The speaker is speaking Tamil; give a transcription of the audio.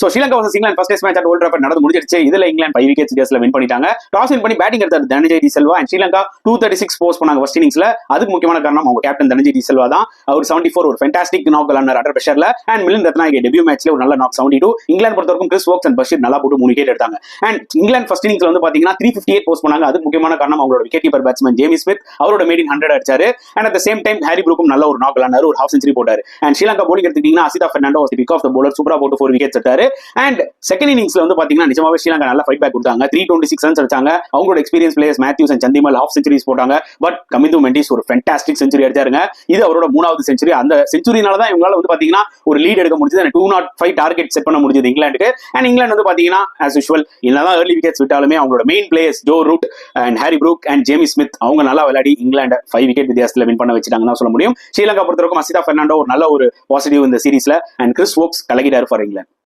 So Sri Lanka vs England first test match at Old Trafford நடந்து முடிஞ்சிருச்சு. இதுல இங்கிலாந்து 5 விக்கெட்ஸ் வித்தியாசத்துல வின் பண்ணிட்டாங்க. டாஸ் வின் பண்ணி பேட்டிங் எடுத்தார் தனஞ்சய் டி செல்வா அண்ட் ஸ்ரீலங்கா 236 போஸ்ட் பண்ணாங்க ஃபர்ஸ்ட் இன்னிங்ஸ்ல. அதுக்கு முக்கியமான காரணம் அவங்க கேப்டன் தனஞ்சய் டி செல்வா தான். அவர் 74 ஒரு ஃபேண்டாஸ்டிக் நாக் விளையாடுறார் அண்டர் பிரஷர்ல. அண்ட் மிலிந்த் ரத்னாயகே டெபியூ மேட்ச்ல ஒரு நல்ல நாக் 72. இங்கிலாந்து பொறுத்தவரைக்கும் கிறிஸ் வோக்ஸ் அண்ட் பஷீர் நல்லா போட்டு 3 விக்கெட் எடுத்தாங்க. அண்ட் இங்கிலாந்து ஃபர்ஸ்ட் இன்னிங்ஸ்ல வந்து பாத்தீங்கன்னா 358 போஸ்ட் பண்ணாங்க. அதுக்கு முக்கியமான காரணம் அவங்களோட wicket keeper batsman Jamie Smith அவரோட மேடின் 100 அடிச்சாரு. And at same time Harry ப்ரூக்கும் நல்ல ஒரு நாக் விளையாடுறாரு, ஒரு ஹாஃப் செஞ்சுரி போட்டாரு. அண்ட் ஸ்ரீலங்கா போலிங் எடுத்துக்கிட்டீங்கன்னா Asitha Fernando was the pick of the bowler, சூப்பரா போட்டு 4 விக்கெட்ஸ் எடுத்தாரு. அண்ட் செகண்ட் இன்னிங்ஸ்ல வந்து பாத்தீங்கன்னா நிஜமாவே ஸ்ரீலங்கா நல்ல ஃபைட் பேக் கொடுத்தாங்க. 326 ரன்ஸ் அடிச்சாங்க. அவங்களோட experience players Mathews and Chandimal half centuries போட்டாங்க. பட் கமிந்து மெண்டிஸ் ஒரு ஃபேண்டாஸ்டிக் செஞ்சுரி அடிச்சாருங்க. இது அவரோட 3வது செஞ்சுரி. அந்த செஞ்சுரினால தான் இவங்களால வந்து பாத்தீங்கன்னா ஒரு லீட் எடுக்க முடிஞ்சது. 205 டார்கெட் செட் பண்ண முடிஞ்சது இங்கிலாந்துக்கு. அண்ட் இங்கிலாந்து வந்து பாத்தீங்கன்னா as usual என்னதான் early விக்கெட்ஸ் விட்டாலுமே அவங்களோட main players Joe Root and Harry Brook and Jamie Smith அவங்க நல்லா விளையாடி இங்கிலாந்து 5 விக்கெட் வித்தியாசத்துல வின் பண்ண வச்சிட்டாங்கன்னு தான் சொல்ல முடியும். ஸ்ரீலங்கா பொறுத்தவரைக்கும் அசிதா பெர்னாண்டோ ஒரு நல்ல ஒரு பாசிட்டிவ் இந்த சீரீஸ்ல அண்ட் கிறிஸ் வோக்ஸ் கலக்கிட்டாரு ஃபார் இங்கிலாந்து.